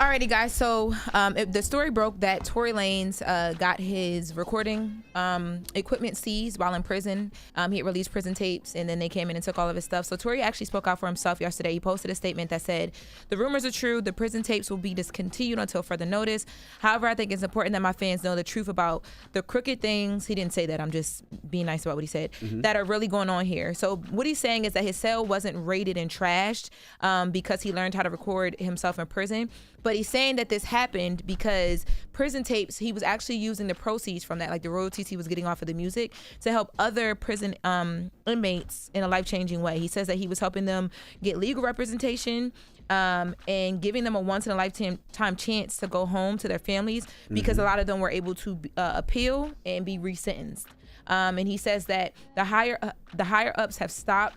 Alrighty, guys. So the story broke that Tory Lanez got his recording equipment seized while in prison. He had released prison tapes, and then they came in and took all of his stuff. So Tory actually spoke out for himself yesterday. He posted a statement that said, "The rumors are true. The prison tapes will be discontinued until further notice. However, I think it's important that my fans know the truth about the crooked things." He didn't say that. I'm just being nice about what he said. That are really going on here. So what he's saying is that his cell wasn't raided and trashed because he learned how to record himself in prison. But he's saying that this happened because prison tapes, he was actually using the proceeds from that, like the royalties he was getting off of the music, to help other prison inmates in a life-changing way. He says that he was helping them get legal representation and giving them a once-in-a-lifetime chance to go home to their families, because a lot of them were able to appeal and be resentenced. And he says that the higher-ups have stopped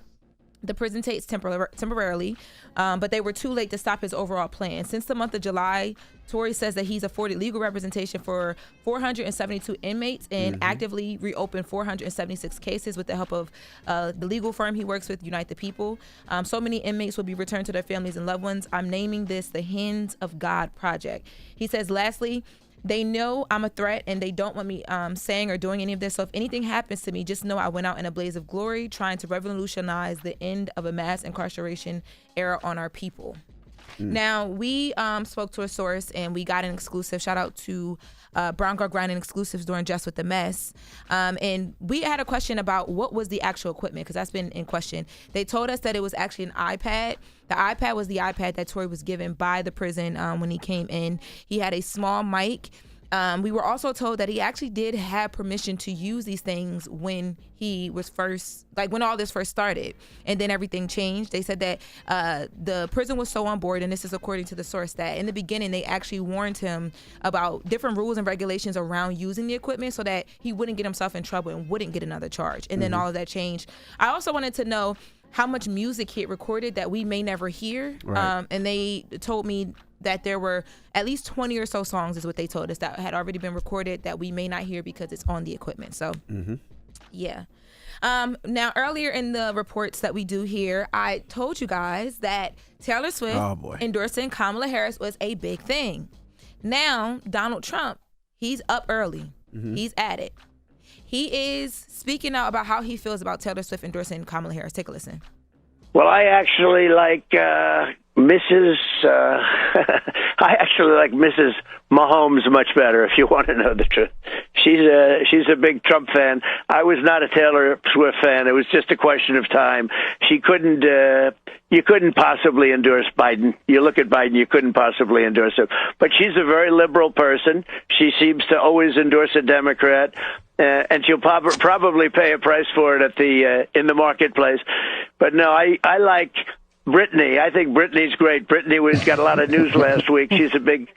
the prison tapes temporarily, but they were too late to stop his overall plan. Since the month of July, Tory says that he's afforded legal representation for 472 inmates and actively reopened 476 cases with the help of the legal firm he works with, Unite the People. So many inmates will be returned to their families and loved ones. I'm naming this the Hands of God Project. He says, lastly, they know I'm a threat and they don't want me saying or doing any of this. So if anything happens to me, just know I went out in a blaze of glory trying to revolutionize the end of a mass incarceration era on our people. Now, we spoke to a source and we got an exclusive. Shout out to Brown Girl Grinding Exclusives during Jess With The Mess. And we had a question about what was the actual equipment, because that's been in question. They told us that it was actually an iPad. The iPad was the iPad that Tory was given by the prison when he came in. He had a small mic. We were also told that he actually did have permission to use these things when he was first, like when all this first started, and then everything changed. They said that the prison was so on board, and this is according to the source, that in the beginning they actually warned him about different rules and regulations around using the equipment so that he wouldn't get himself in trouble and wouldn't get another charge. And then all of that changed. I also wanted to know how much music he had recorded that we may never hear. Right. And they told me that there were at least 20 or so songs, is what they told us, that had already been recorded that we may not hear because it's on the equipment. So, yeah. Now, earlier in the reports that we do here, I told you guys that Taylor Swift endorsing Kamala Harris was a big thing. Now, Donald Trump, he's up early. He's at it. He is speaking out about how he feels about Taylor Swift endorsing Kamala Harris. Take a listen. Well, I actually like Mrs. I actually like Mrs. Mahomes much better, if you want to know the truth. She's a big Trump fan. I was not a Taylor Swift fan. It was just a question of time. She couldn't. You couldn't possibly endorse Biden. You look at Biden, you couldn't possibly endorse him. But she's a very liberal person. She seems to always endorse a Democrat. And she'll probably pay a price for it at in the marketplace. But no, I like Britney. I think Britney's great. Britney got a lot of news last week. She's a big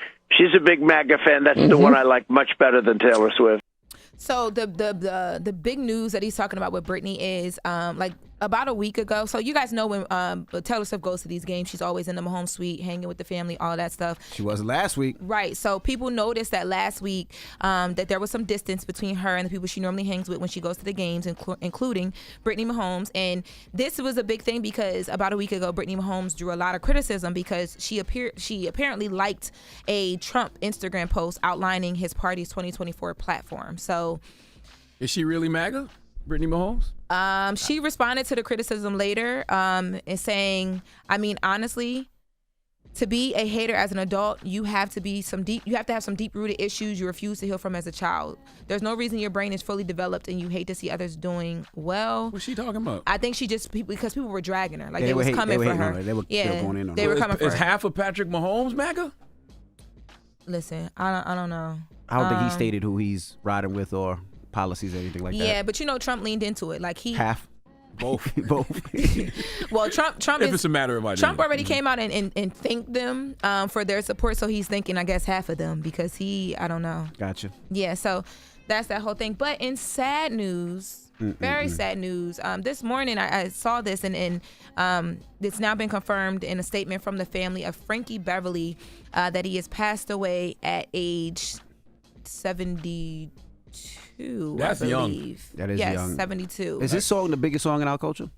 MAGA fan. That's the one I like much better than Taylor Swift. So the big news that he's talking about with Britney is like about a week ago. So you guys know when Taylor Swift goes to these games, she's always in the Mahomes suite, hanging with the family, all that stuff. She wasn't last week. Right. So people noticed that last week that there was some distance between her and the people she normally hangs with when she goes to the games, including Brittany Mahomes. And this was a big thing because about a week ago, Brittany Mahomes drew a lot of criticism because she apparently liked a Trump Instagram post outlining his party's 2024 platform. So is she really MAGA, Brittany Mahomes? She responded to the criticism later and saying, I mean, honestly, to be a hater as an adult, you have to have some deep-rooted issues you refuse to heal from as a child. There's no reason your brain is fully developed and you hate to see others doing well. What's she talking about? I think she just, because people were dragging her. Like, they was coming for her. They were going in on her. They were coming for her. Is half of Patrick Mahomes MAGA? Listen, I don't know. I don't think he stated who he's riding with or policies or anything like that. Yeah, but you know, Trump leaned into it. Like half. Both. Well, Trump if it's a matter of identity. Trump already came out and thanked them for their support, so he's thanking, I guess, half of them because I don't know. Gotcha. Yeah, so that's that whole thing. But in sad news, very sad news, this morning I saw this and it's now been confirmed in a statement from the family of Frankie Beverly that he has passed away at age 72. That's I young. believe. That is young. young. 72. Is this song the biggest song in our culture?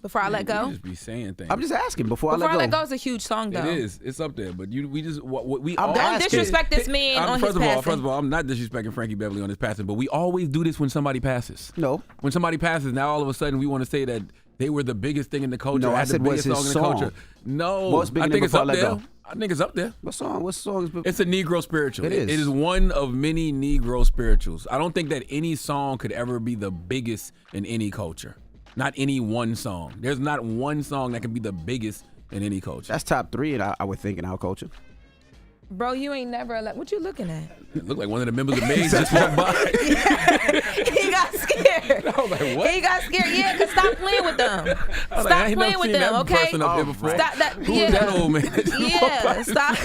Before I Let Go? You just be saying things. I'm just asking. Before I Let Go. Let Go is a huge song, though. It is. It's up there. But we just we I'm all Don't disrespect this man on his passing. First of all, I'm not disrespecting Frankie Beverly on his passing, but we always do this when somebody passes. No. When somebody passes, now all of a sudden we want to say that they were the biggest thing in the culture. No, I had said the what's biggest his song in the song? culture. No, What's bigger I than think it's Before I up Let there. Go? I think it's up there. What song? What song is? It's a Negro spiritual. It is. It is one of many Negro spirituals. I don't think that any song could ever be the biggest in any culture. Not any one song. There's not one song that can be the biggest in any culture. That's top 3, and I would think in our culture. Bro, you ain't never what you looking at? It looked like one of the members of Maze just walked by. He got scared. I was like, what? He got scared. Yeah, cause stop playing with them. Stop I ain't playing never with seen them, that okay? person up there before. Stop that. Who's that old man? Yeah, stop.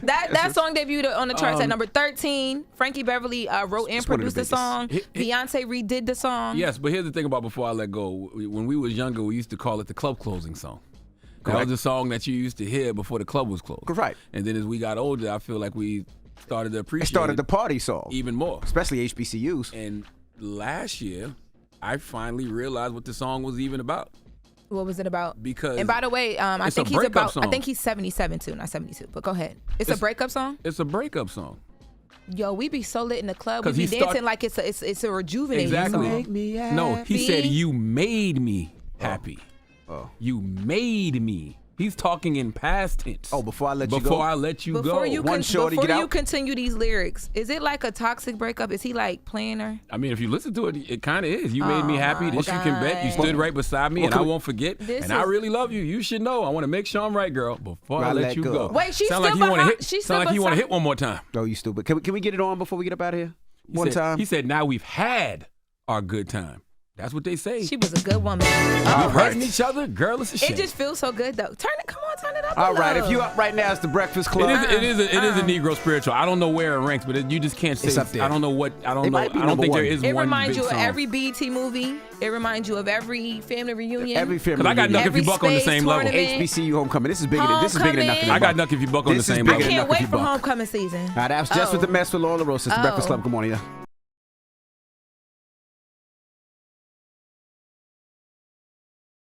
That song debuted on the charts at number 13. Frankie Beverly wrote and one of the produced the biggest. song. Beyonce redid the song. Yes, but here's the thing about Before I Let Go. When we was younger, we used to call it the club closing song. That was a song that you used to hear before the club was closed. Right. And then as we got older, I feel like we started to appreciate It started the party song, even more. especially HBCUs. And last year, I finally realized what the song was even about. What was it about? Because and by the way, I it's think a he's breakup about. song. I think he's 77 too, not 72. But go ahead. It's a breakup song. It's a breakup song. Yo, we be so lit in the club. We 'Cause be he dancing like it's a rejuvenating Exactly. song. Make me happy. No, he said you made me happy. Oh. You made me. He's talking in past tense. Oh, before I let you go. Before I let you Before go. you One shorty get out. continue these lyrics, is it like a toxic breakup? Is he like playing her? I mean, if you listen to it, it kind of is. You made me happy. This you can bet. You God. stood right beside me, and I won't forget. I really love you. You should know. I want to make sure I'm right, girl. Before I let you go. Wait, she's sound still like you wanna behind- hit. she's Sound still like you want to beside- hit one more time. Oh, you stupid. Can we get it on before we get up out of here? One time. He said, "Now we've had our good time." That's what they say. She was a good woman. We're hurting each other, girl. It's a shame. It just feels so good though. Turn it up. All a right, little. if you up right now, it's the Breakfast Club. It is a Negro spiritual. I don't know where it ranks, but you just can't say. It's up there. I don't know what. I don't It know. might be I don't number think there one. is It one reminds big you of song. every BET movie. It reminds you of every family reunion. Every family. Because I got reunion. Nuck If You Buck on the Space same level. tournament. HBCU homecoming. This is bigger than Nuck Homecoming. If You I got Buck. Nuck If You Buck on the This is same bigger level. than Can't Nuck If wait You for Buck. homecoming season. All right, that was Jess With The Mess with Lola Rose. It's the Breakfast Club. Good morning. Yeah.